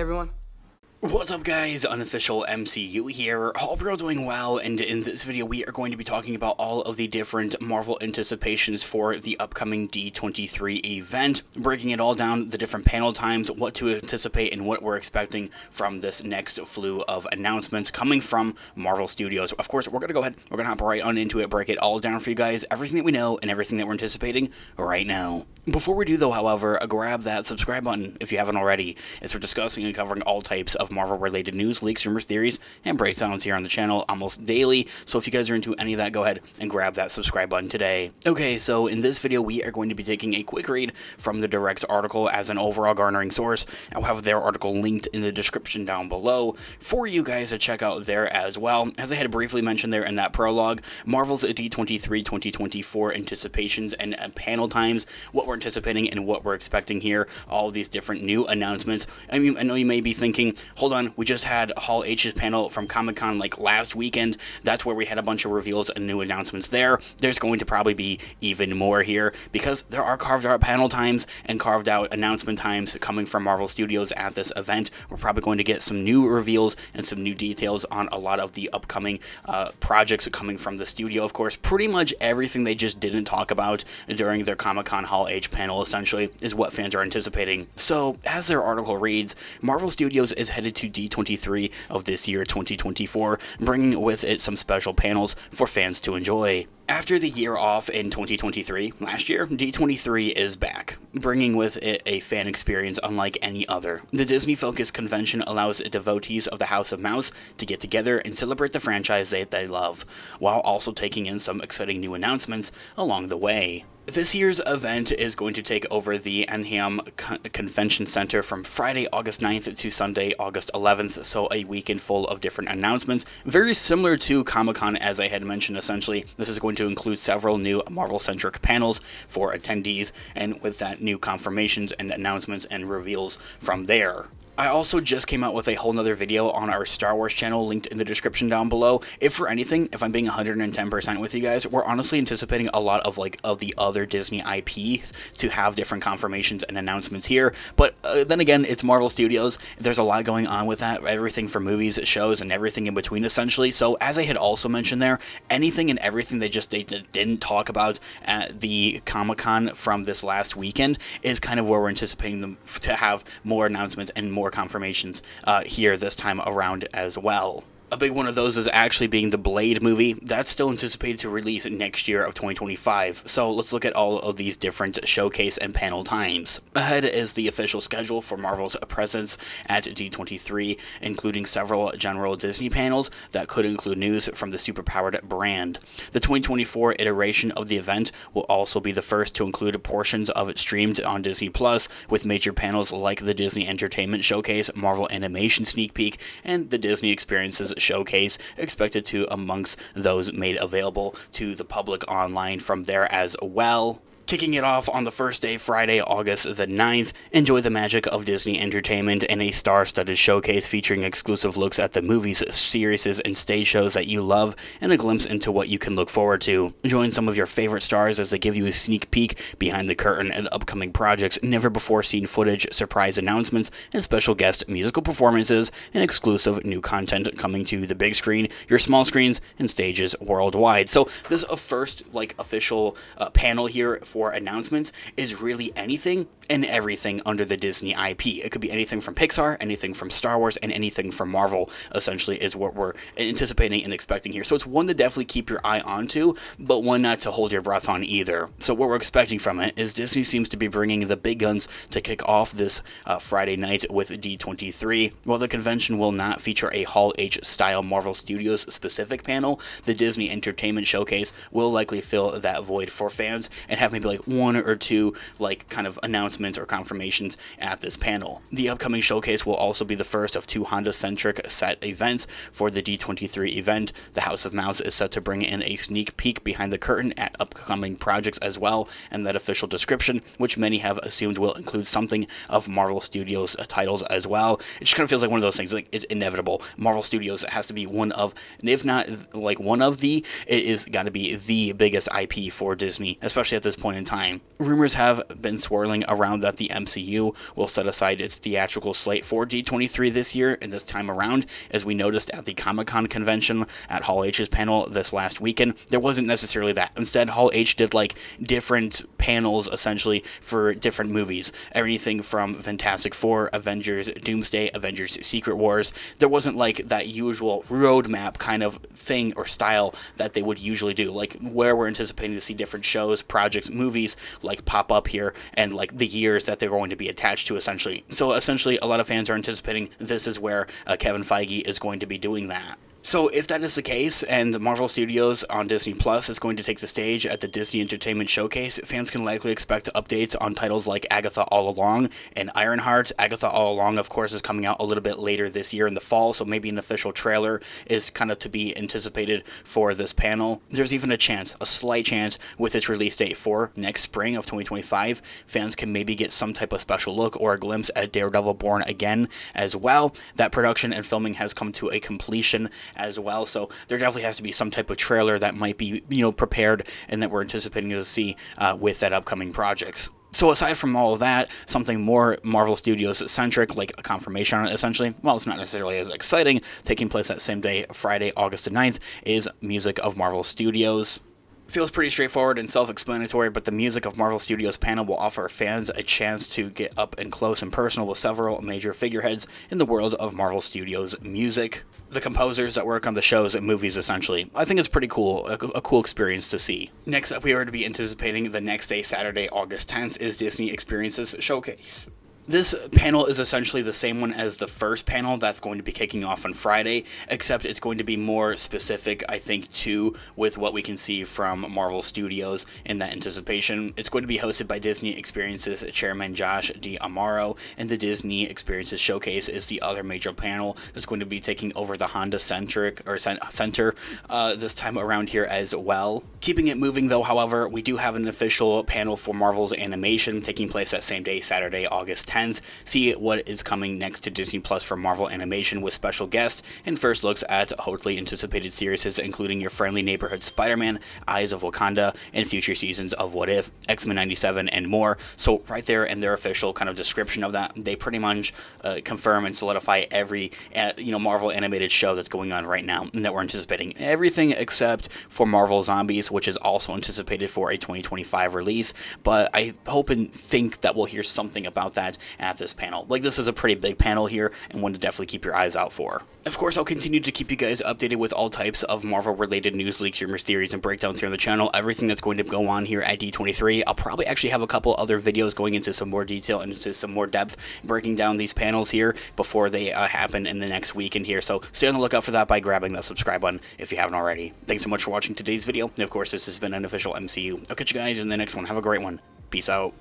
everyone. What's up guys, Unofficial MCU here. Hope you're all doing well, and in this video we are going to be talking about all of the different Marvel anticipations for the upcoming D23 event, breaking it all down, the different panel times, what to anticipate, and what we're expecting from this next slew of announcements coming from Marvel Studios. Of course, we're going to go ahead, we're going to hop right on into it, break it all down for you guys, everything that we know and everything that we're anticipating right now. Before we do though, however, grab that subscribe button if you haven't already, as we're discussing and covering all types of Marvel-related news, leaks, rumors, theories, and breakdowns here on the channel almost daily. So if you guys are into any of that, go ahead and grab that subscribe button today. Okay, so in this video, we are going to be taking a quick read from the Direct's article as an overall garnering source. I'll have their article linked in the description down below for you guys to check out there as well. As I had briefly mentioned there in that prologue, Marvel's D23 2024 anticipations and panel times, what we're anticipating and what we're expecting here, all of these different new announcements. I mean, I know you may be thinking, hold on, we just had Hall H's panel from Comic-Con like last weekend. That's where we had a bunch of reveals and new announcements there. There's going to probably be even more here because there are carved out panel times and carved out announcement times coming from Marvel Studios at this event. We're probably going to get some new reveals and some new details on a lot of the upcoming projects coming from the studio. Of course, pretty much everything they just didn't talk about during their Comic-Con Hall H panel essentially is what fans are anticipating. So, as their article reads, Marvel Studios is headed to D23 of this year, 2024, bringing with it some special panels for fans to enjoy. After the year off in 2023, last year, D23 is back, bringing with it a fan experience unlike any other. The Disney-focused convention allows devotees of the House of Mouse to get together and celebrate the franchise that they love, while also taking in some exciting new announcements along the way. This year's event is going to take over the Anaheim Convention Center from Friday, August 9th to Sunday, August 11th, so a weekend full of different announcements. Very similar to Comic-Con, as I had mentioned, essentially. This is going to include several new Marvel-centric panels for attendees, and with that, new confirmations and announcements and reveals from there. I also just came out with a whole nother video on our Star Wars channel linked in the description down below. If for anything, if I'm being 110% with you guys, we're honestly anticipating a lot of the other Disney IPs to have different confirmations and announcements here. But then again, it's Marvel Studios. There's a lot going on with that, everything from movies, shows, and everything in between essentially. So as I had also mentioned there, anything and everything they didn't talk about at the Comic-Con from this last weekend is kind of where we're anticipating them to have more announcements and more confirmations here this time around as well. A big one of those is actually being the Blade movie. That's still anticipated to release next year of 2025. So let's look at all of these different showcase and panel times. Ahead is the official schedule for Marvel's presence at D23, including several general Disney panels that could include news from the superpowered brand. The 2024 iteration of the event will also be the first to include portions of it streamed on Disney Plus, with major panels like the Disney Entertainment Showcase, Marvel Animation Sneak Peek, and the Disney Experiences Showcase, expected to amongst those made available to the public online from there as well. Kicking it off on the first day, Friday, August the 9th, enjoy the magic of Disney Entertainment in a star-studded showcase featuring exclusive looks at the movies, series, and stage shows that you love, and a glimpse into what you can look forward to. Join some of your favorite stars as they give you a sneak peek behind the curtain at upcoming projects, never-before-seen footage, surprise announcements, and special guest musical performances, and exclusive new content coming to the big screen, your small screens, and stages worldwide. So this first official panel here for announcements is really anything and everything under the Disney IP. It could be anything from Pixar, anything from Star Wars, and anything from Marvel, essentially, is what we're anticipating and expecting here. So it's one to definitely keep your eye onto, but one not to hold your breath on either. So what we're expecting from it is Disney seems to be bringing the big guns to kick off this Friday night with D23. While the convention will not feature a Hall H-style Marvel Studios specific panel, the Disney Entertainment Showcase will likely fill that void for fans and have maybe like one or two kind of announcements or confirmations at this panel. The upcoming showcase will also be the first of two Honda-centric set events for the D23 event. The House of Mouse is set to bring in a sneak peek behind the curtain at upcoming projects as well, and that official description, which many have assumed will include something of Marvel Studios titles as well. It just kind of feels like one of those things, like it's inevitable. Marvel Studios has to be one of, if not like one of the, it is got to be the biggest IP for Disney, especially at this point in time. Rumors have been swirling around around that the MCU will set aside its theatrical slate for D23 this year and this time around. As we noticed at the Comic-Con convention at Hall H's panel this last weekend, there wasn't necessarily that. Instead, Hall H did like different panels essentially for different movies. Everything from Fantastic Four, Avengers Doomsday, Avengers Secret Wars. There wasn't like that usual roadmap kind of thing or style that they would usually do, like where we're anticipating to see different shows, projects, movies like pop up here and like the years that they're going to be attached to essentially. So essentially a lot of fans are anticipating this is where Kevin Feige is going to be doing that. So if that is the case, and Marvel Studios on Disney Plus is going to take the stage at the Disney Entertainment Showcase, fans can likely expect updates on titles like Agatha All Along and Ironheart. Agatha All Along, of course, is coming out a little bit later this year in the fall, so maybe an official trailer is kind of to be anticipated for this panel. There's even a chance, a slight chance, with its release date for next spring of 2025, fans can maybe get some type of special look or a glimpse at Daredevil Born Again as well. That production and filming has come to a completion as well, so there definitely has to be some type of trailer that might be, prepared and that we're anticipating to see with that upcoming project. So aside from all of that, something more Marvel Studios centric, like a confirmation on it essentially, well, it's not necessarily as exciting, taking place that same day, Friday, August the 9th, is Music of Marvel Studios. Feels pretty straightforward and self-explanatory, but the Music of Marvel Studios panel will offer fans a chance to get up and close and personal with several major figureheads in the world of Marvel Studios music. The composers that work on the shows and movies, essentially. I think it's pretty cool, a cool experience to see. Next up, we are to be anticipating the next day, Saturday, August 10th, is Disney Experiences Showcase. This panel is essentially the same one as the first panel that's going to be kicking off on Friday, except it's going to be more specific, I think, too, with what we can see from Marvel Studios in that anticipation. It's going to be hosted by Disney Experiences Chairman Josh D'Amaro, and the Disney Experiences Showcase is the other major panel that's going to be taking over the Honda Center this time around here as well. Keeping it moving, though, however, we do have an official panel for Marvel's animation taking place that same day, Saturday, August 10th. See what is coming next to Disney Plus for Marvel Animation with special guests and first looks at hotly anticipated series, including your friendly neighborhood Spider-Man, Eyes of Wakanda, and future seasons of What If, X-Men 97, and more. So right there in their official kind of description of that, they pretty much confirm and solidify every Marvel animated show that's going on right now and that we're anticipating. Everything except for Marvel Zombies, which is also anticipated for a 2025 release, but I hope and think that we'll hear something about that at this panel. Like, this is a pretty big panel here and one to definitely keep your eyes out for. Of course, I'll continue to keep you guys updated with all types of Marvel-related news, leaks, rumors, theories, and breakdowns here on the channel. Everything that's going to go on here at D23. I'll probably actually have a couple other videos going into some more detail and into some more depth, breaking down these panels here before they happen in the next weekend here. So stay on the lookout for that by grabbing that subscribe button if you haven't already. Thanks so much for watching today's video. And of course, this has been Unofficial MCU. I'll catch you guys in the next one. Have a great one. Peace out.